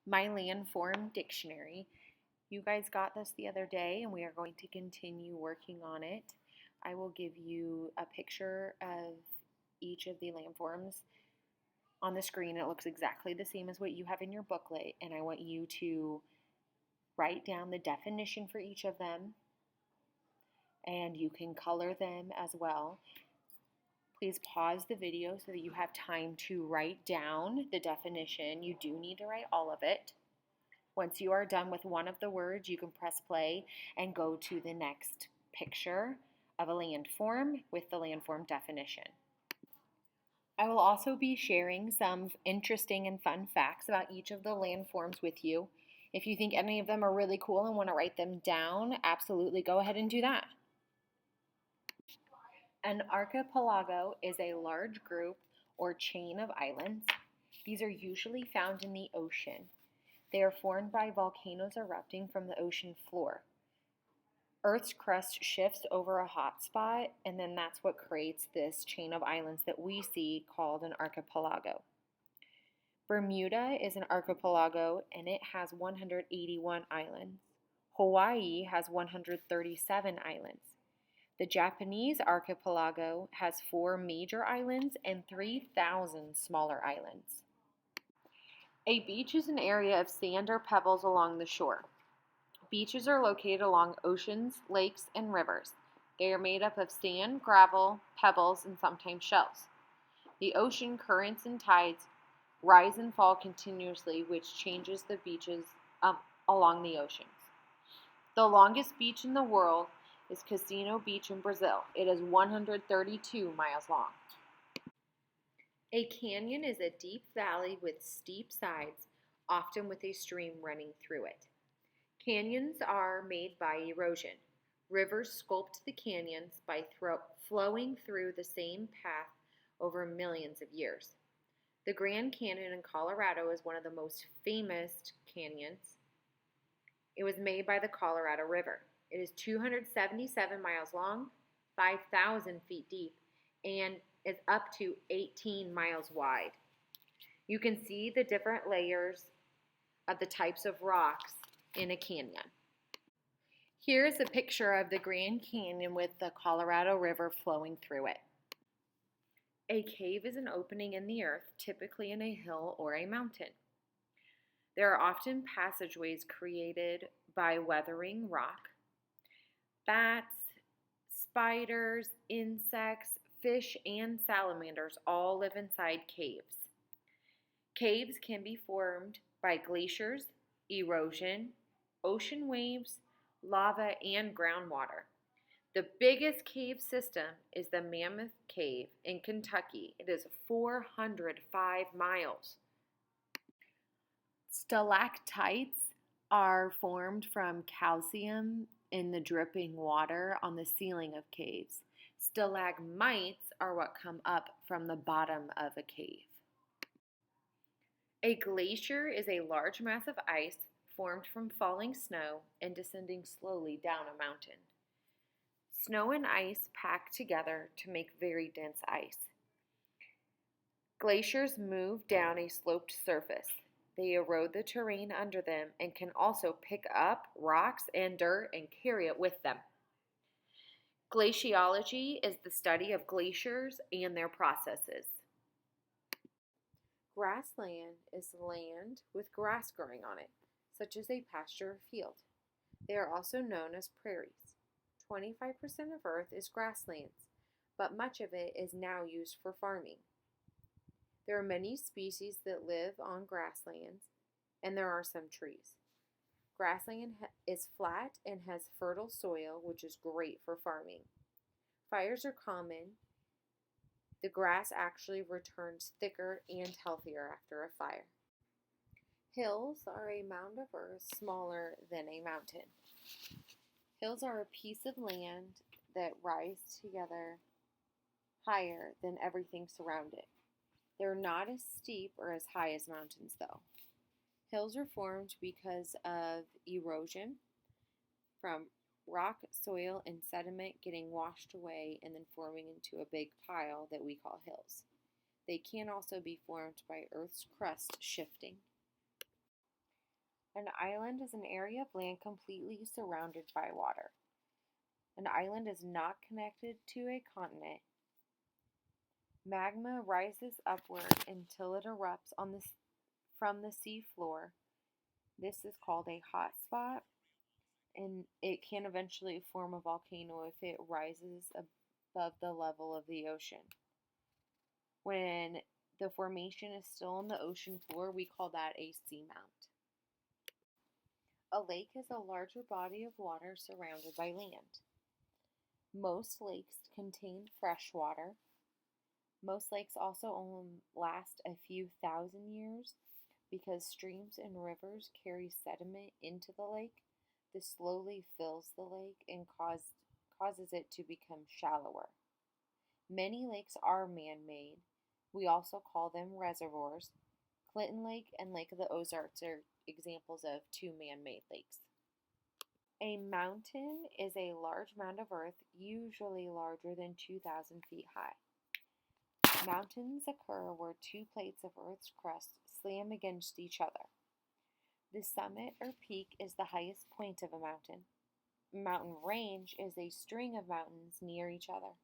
my Landform Dictionary. You guys got this the other day, and we are going to continue working on it. I will give you a picture of each of the landforms on the screen. It looks exactly the same as what you have in your booklet, and I want you to write down the definition for each of them, and you can color them as well. Please pause the video so that you have time to write down the definition. You do need to write all of it. Once you are done with one of the words, you can press play and go to the next picture of a landform with the landform definition. I will also be sharing some interesting and fun facts about each of the landforms with you. If you think any of them are really cool and want to write them down, absolutely go ahead and do that. An archipelago is a large group or chain of islands. These are usually found in the ocean. They are formed by volcanoes erupting from the ocean floor. Earth's crust shifts over a hot spot, and then that's what creates this chain of islands that we see called an archipelago. Bermuda is an archipelago, and it has 181 islands. Hawaii has 137 islands. The Japanese archipelago has 4 major islands and 3,000 smaller islands. A beach is an area of sand or pebbles along the shore. Beaches are located along oceans, lakes, and rivers. They are made up of sand, gravel, pebbles, and sometimes shells. The ocean currents and tides rise and fall continuously, which changes the beaches along the oceans. The longest beach in the world is Casino Beach in Brazil. It is 132 miles long. A canyon is a deep valley with steep sides, often with a stream running through it. Canyons are made by erosion. Rivers sculpt the canyons by flowing through the same path over millions of years. The Grand Canyon in Colorado is one of the most famous canyons. It was made by the Colorado River. It is 277 miles long, 5,000 feet deep, and is up to 18 miles wide. You can see the different layers of the types of rocks in a canyon. Here is a picture of the Grand Canyon with the Colorado River flowing through it. A cave is an opening in the earth, typically in a hill or a mountain. There are often passageways created by weathering rock. Bats, spiders, insects, fish, and salamanders all live inside caves. Caves can be formed by glaciers, erosion, ocean waves, lava, and groundwater. The biggest cave system is the Mammoth Cave in Kentucky. It is 405 miles. Stalactites are formed from calcium in the dripping water on the ceiling of caves. Stalagmites are what come up from the bottom of a cave. A glacier is a large mass of ice formed from falling snow and descending slowly down a mountain. Snow and ice pack together to make very dense ice. Glaciers move down a sloped surface. They erode the terrain under them and can also pick up rocks and dirt and carry it with them. Glaciology is the study of glaciers and their processes. Grassland is land with grass growing on it, such as a pasture or field. They are also known as prairies. 25% of Earth is grasslands, but much of it is now used for farming. There are many species that live on grasslands, and there are some trees. Grassland is flat and has fertile soil, which is great for farming. Fires are common. The grass actually returns thicker and healthier after a fire. Hills are a mound of earth smaller than a mountain. Hills are a piece of land that rise together higher than everything surrounding it. They're not as steep or as high as mountains, though. Hills are formed because of erosion from rock, soil, and sediment getting washed away and then forming into a big pile that we call hills. They can also be formed by Earth's crust shifting. An island is an area of land completely surrounded by water. An island is not connected to a continent. Magma rises upward until it erupts from the sea floor. This is called a hot spot, and it can eventually form a volcano if it rises above the level of the ocean. When the formation is still on the ocean floor, we call that a seamount. A lake is a larger body of water surrounded by land. Most lakes contain fresh water. Most lakes also only last a few thousand years because streams and rivers carry sediment into the lake. This slowly fills the lake and causes it to become shallower. Many lakes are man made. We also call them reservoirs. Clinton Lake and Lake of the Ozarks are examples of two man made lakes. A mountain is a large mound of earth, usually larger than 2,000 feet high. Mountains occur where two plates of Earth's crust slam against each other. The summit or peak is the highest point of a mountain. A mountain range is a string of mountains near each other.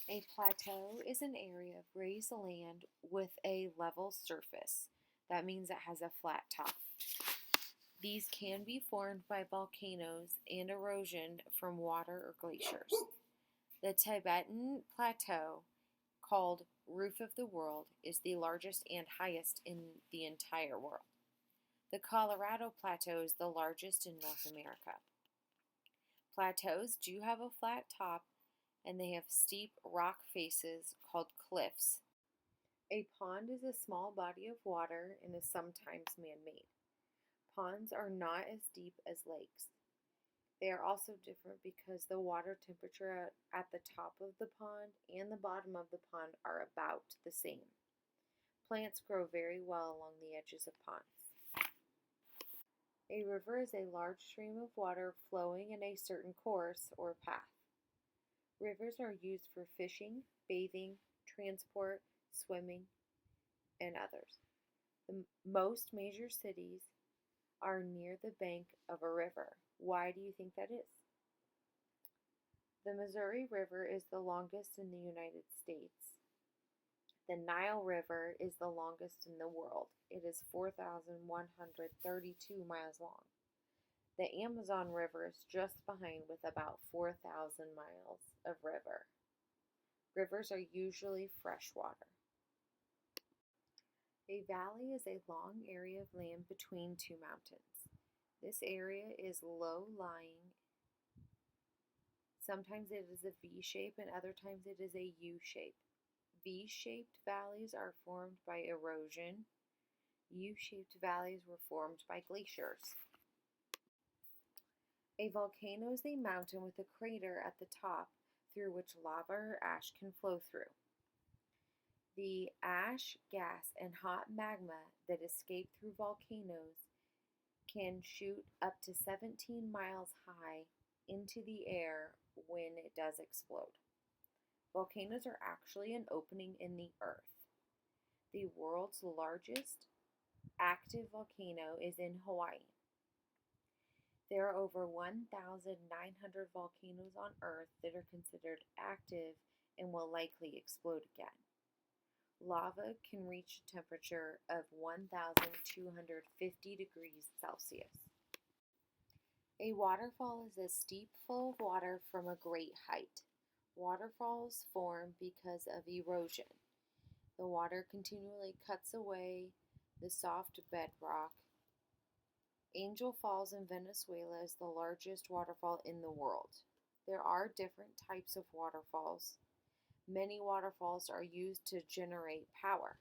A plateau is an area of raised land with a level surface. That means it has a flat top. These can be formed by volcanoes and erosion from water or glaciers. The Tibetan Plateau, called Roof of the World, is the largest and highest in the entire world. The Colorado Plateau is the largest in North America. Plateaus do have a flat top and they have steep rock faces called cliffs. A pond is a small body of water and is sometimes man-made. Ponds are not as deep as lakes. They are also different because the water temperature at the top of the pond and the bottom of the pond are about the same. Plants grow very well along the edges of ponds. A river is a large stream of water flowing in a certain course or path. Rivers are used for fishing, bathing, transport, swimming, and others. Most major cities are near the bank of a river. Why do you think that is? The Missouri River is the longest in the United States. The Nile River is the longest in the world. It is 4,132 miles long. The Amazon River is just behind with about 4,000 miles of river. Rivers are usually freshwater. A valley is a long area of land between two mountains. This area is low-lying. Sometimes it is a V shape and other times it is a U shape. V-shaped valleys are formed by erosion. U-shaped valleys were formed by glaciers. A volcano is a mountain with a crater at the top through which lava or ash can flow through. The ash, gas, and hot magma that escape through volcanoes can shoot up to 17 miles high into the air when it does explode. Volcanoes are actually an opening in the earth. The world's largest active volcano is in Hawaii. There are over 1,900 volcanoes on Earth that are considered active and will likely explode again. Lava can reach a temperature of 1,250 degrees Celsius. A waterfall is a steep flow of water from a great height. Waterfalls form because of erosion. The water continually cuts away the soft bedrock. Angel Falls in Venezuela is the largest waterfall in the world. There are different types of waterfalls. Many waterfalls are used to generate power.